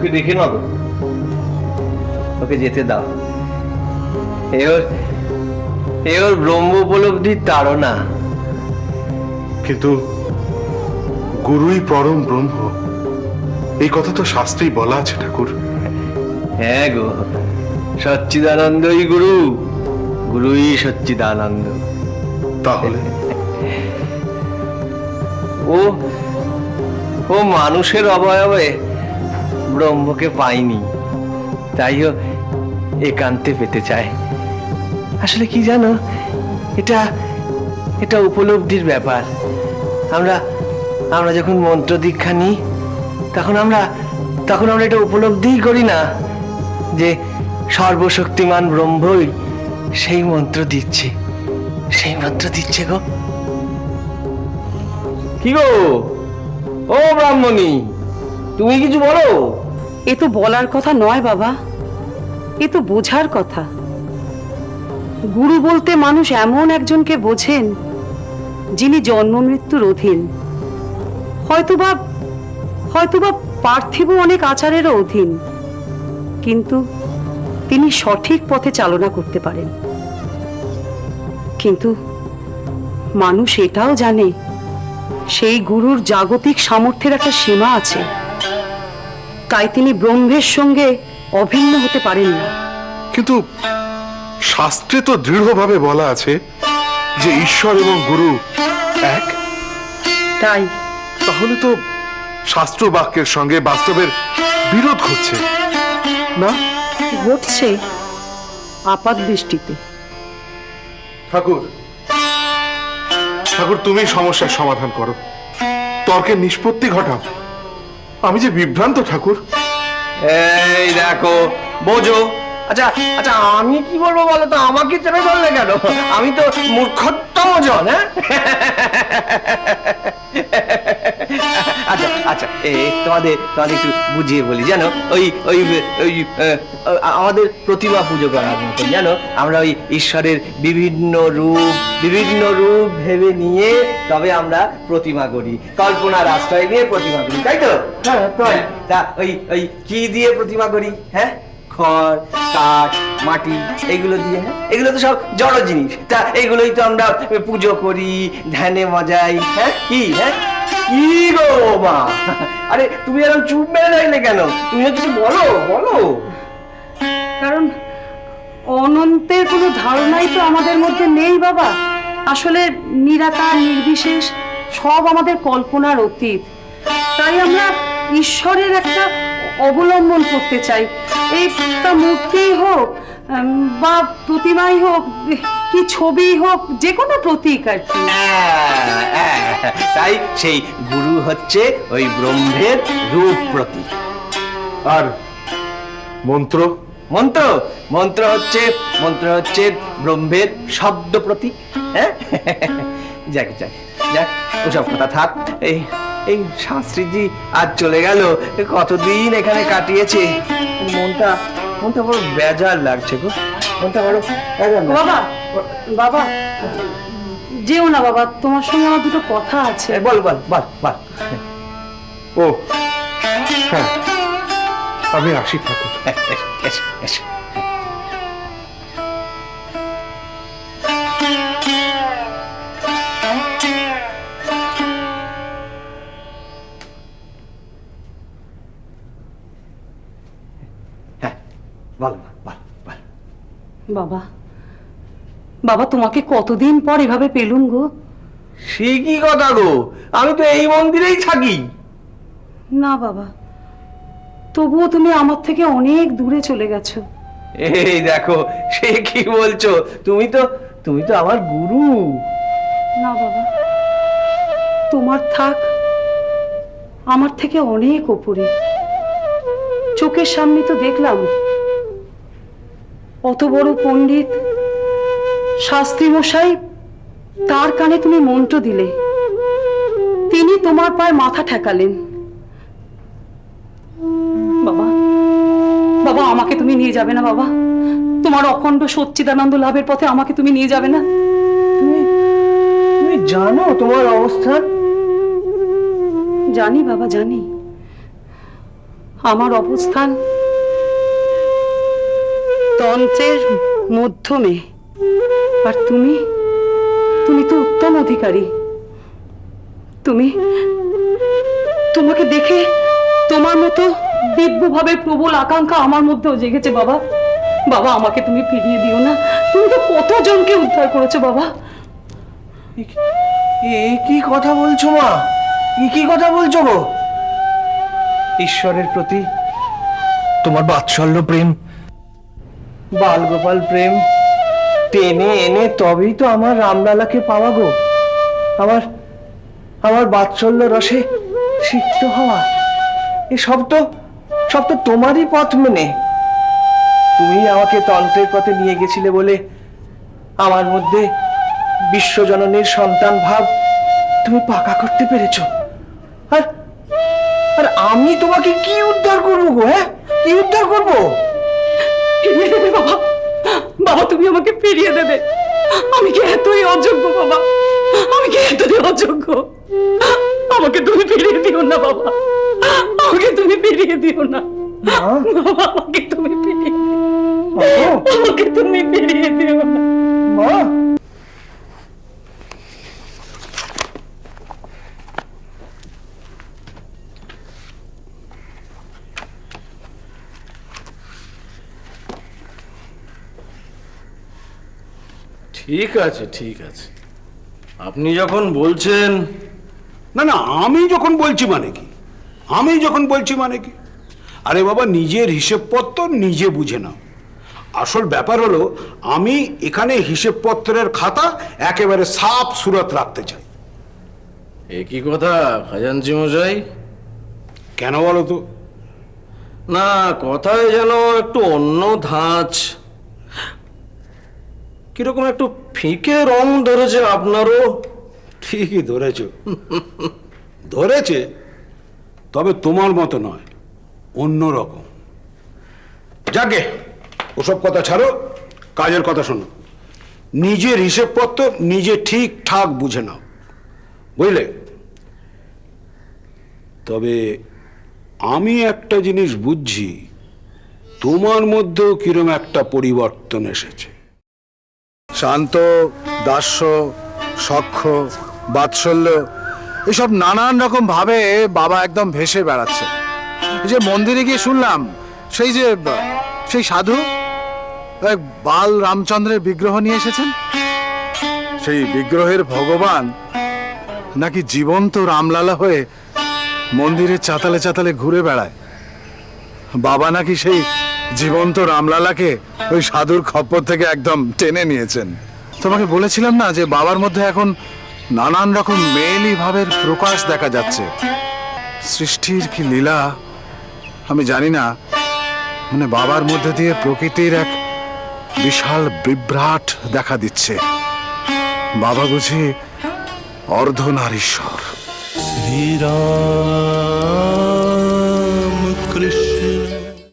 ওকে দেখে না গো, ওকে যেতে দাও। এ ওর ব্রহ্ম উপলব্ধির তাড়না। কিন্তু গুরুই পরম ব্রহ্ম, এই কথা তো শাস্ত্রেই বলা আছে ঠাকুর। হ্যাঁ গো, সচ্চিদানন্দই গুরু, গুরুই সচ্চিদানন্দ। তাহলে ও ও মানুষের অবয়বে ব্রহ্মকে পায়নি, তাই ও একান্তে পেতে চায়। আসলে কি জানো, এটা এটা উপলব্ধির ব্যাপার। আমরা আমরা যখন মন্ত্র দীক্ষা নিই, তখন আমরা এটা উপলব্ধিই করি না যে সর্বশক্তিমান ব্রহ্মই সেই মন্ত্র দিচ্ছে গো। কি গো, ও ব্রাহ্মণী, তুমি কিছু বলো। এ তো বলার কথা নয় বাবা, এ তো বোঝার কথা। গুরু বলতে মানুষ এমন একজনকে বোঝেন যিনি জন্ম মৃত্যুর অধীন, হয়তোবা পার্থিব অনেক আচারেরও অধীন, কিন্তু তিনি সঠিক পথে চালনা করতে পারেন। কিন্তু মানুষ এটাও জানে সেই গুরুর জাগতিক সামর্থ্যের একটা সীমা আছে, তাই তিনি ব্রহ্মের সঙ্গে অভিন্ন হতে পারেন না। কিন্তু শাস্ত্রে তো দৃঢ়ভাবে বলা আছে যে ঈশ্বর এবং গুরু এক। তাই তাহলে তো শাস্ত্র বাক্যের সঙ্গে বাস্তবের বিরোধ ঘটছে না? ঘটছে আপাত দৃষ্টিতে। ঠাকুর, তুমি সমস্যার সমাধান করো, তর্কের নিষ্পত্তি ঘটাও। আমি যে বিভ্রান্ত ঠাকুর। এই দেখো, বোঝো। আচ্ছা আচ্ছা, আমি কি বলবো বলো তো, আমাকে চেপে ধরলে কেন? আমি তো মূর্খতম জন। হ্যাঁ, আচ্ছা আচ্ছা, তোমাদের একটু বুঝিয়ে বলি। জানো, ওই ওই ওই আমাদের প্রতিমা পুজো করার মতো, জানো, আমরা ওই ঈশ্বরের বিভিন্ন রূপ ভেবে নিয়ে তবে আমরা প্রতিমা করি, কল্পনার আশ্রয় নিয়ে প্রতিমা করি, তাই তো? হ্যাঁ, তা ওই কি দিয়ে প্রতিমা করি? হ্যাঁ, খড়, কাঠ, মাটি, এগুলো দিয়ে। হ্যাঁ, এগুলো তো সব জড় জিনিস, তা এগুলোই তো আমরা পুজো করি, ধ্যানে মজাই। হ্যাঁ, কি গো মা, আরে তুমি এরকম চুপ মেরে রইলে কেন? তুমি কিছু বলো। কারণ অনন্তের কোনো ধারণাই তো আমাদের মধ্যে নেই বাবা। আসলে নিরাকার নির্বিশেষ সব আমাদের কল্পনার অতীত, তাই আমরা ঈশ্বরের একটা অবলম্বন করতে চাই। এই তা মূর্তিই হোক বা প্রতিমাই হোক, কি ছবি হোক, যে কোনো প্রতীক আর কি। তাই সেই গুরু হচ্ছে ওই ব্রহ্মের রূপ প্রতীক। আর মন্ত্র মন্ত্র হচ্ছে ব্রহ্মের শব্দ প্রতীক। হ্যাঁ, যাক ওসব কথা থাক। এই শাস্ত্রীজি আজ চলে গেল, কতদিন এখানে কাটিয়েছে। মনটা বড় বেজার লাগছে গো, মনটা বড় বেজার। বাবা যেও না বাবা, তোমার সঙ্গে আমার দুটো কথা আছে। বল। ও হ্যাঁ, আমি আসি ঠাকুর। এসো। বাবা তোমাকে কতদিন পর এভাবে পেলুম গো। সে কি কথা গো, আমি তো এই মন্দিরেই থাকি। না বাবা, তবুও তুমি আমার থেকে অনেক দূরে চলে গেছো। এই দেখো, সে কি বলছো? তুমি তো আমার গুরু। না বাবা, তোমার থাক আমার থেকে অনেক ওপরে। চোখের সামনে তো দেখলাম অত বড় পণ্ডিত শাস্ত্রী মশাই, তার কানে তুমি মন্ত্র দিলে, তিনি তোমার পায়ে মাথা ঠেকালেন। বাবা আমাকে তুমি নিয়ে যাবে না বাবা? তোমার অখণ্ড সচ্চিদানন্দ লাভের পথে আমাকে তুমি নিয়ে যাবে না? তুমি জানো তোমার অবস্থান? জানি বাবা, জানি। আমার অবস্থান তন্ত্রের মধ্যমে, আর তুমি তুমি তো উত্তম অধিকারী। তোমাকে দেখে তোমার মতো দিব্যভাবে প্রবল আকাঙ্ক্ষা আমার মধ্যেও জেগেছে বাবা। বাবা, আমাকে তুমি ফিরিয়ে দিও না। তুমি তো কতজনকে উদ্ধার করেছো বাবা। কি কথা বলছো মা? কি কথা বলছো গো? ঈশ্বরের প্রতি তোমার বাৎসল্য প্রেম, বালগোপাল প্রেম টেনে এনে তবেই তো আমার রামলালাকে পাওয়া গো। আমার বাৎসল্য রসে সিক্ত হওয়া, সব তো তোমারই পথ মেনে। তুমি আমাকে তন্ত্রের পথে নিয়ে গেছিলে বলে আমার মধ্যে বিশ্বজননীর সন্তান ভাব তুমি পাকা করতে পেরেছ। আর আমি তোমাকে কি উদ্ধার করবো গো? হ্যাঁ, কি উদ্ধার করবো? ফিরিয়ে দেবে বাবা। বাবা, তুমি আমাকে ফিরিয়ে দেবে। আমি কি এতই অযোগ্য বাবা? আমি কি এতই অযোগ্য? আমাকে তুমি ফিরিয়ে দিও না বাবা। আমাকে তুমি ফিরিয়ে দিও না বাবা। আমাকে তুমি ফিরিয়ে দিও। আমাকে তুমি ফিরিয়ে দিও না মা। ঠিক আছে, ঠিক আছে, আপনি যখন বলছেন। না না, আমি যখন বলছি মানে কি? আরে বাবা, নিজের হিসেবপত্র নিজে বুঝে নাও। আসল ব্যাপার হলো, আমি এখানে হিসেবপত্রের খাতা একেবারে সাফ সুরত রাখতে চাই। একই কথা খাজাঞ্চি মশাই। কেন বলো তো? না, কথায় যেন একটু অন্য ধাঁচ, কিরকম একটু ফিকে রং ধরেছে আপনারও। ঠিকই ধরেছে, তবে তোমার মতো নয়, অন্য রকম। যাকে ওসব কথা ছাড়ো, কাজের কথা শোনো। নিজের হিসেবপত্র নিজে ঠিকঠাক বুঝে নাও, বুঝলে? তবে আমি একটা জিনিস বুঝছি, তোমার মধ্যেও কিরম একটা পরিবর্তন এসেছে। শান্ত, দাস্য, সখ্য, বাৎসল্য, এসব নানান রকম ভাবে বাবা একদম ভেসে বেড়াচ্ছে। এই যে মন্দিরে গিয়ে শুনলাম, সেই সাধু এক বাল রামচন্দ্রের বিগ্রহ নিয়ে এসেছেন। সেই বিগ্রহের ভগবান নাকি জীবন্ত রামলালা হয়ে মন্দিরের চাতালে চাতালে ঘুরে বেড়ায়। বাবা নাকি সেই জীবন্ত রামলালাকে ওই সাধুর খপ্পর থেকে একদম টেনে নিয়েছেন। তোমাকে বলেছিলাম না যে বাবার মধ্যে এখন নানান রকম মেয়েলি ভাবের প্রকাশ দেখা যাচ্ছে। সৃষ্টির কি লীলা আমি জানি না, মানে বাবার মধ্যে দিয়ে প্রকৃতির এক বিশাল বিভ্রাট দেখা দিচ্ছে। বাবা বুঝি অর্ধনারীশ্বর। শ্রীরাম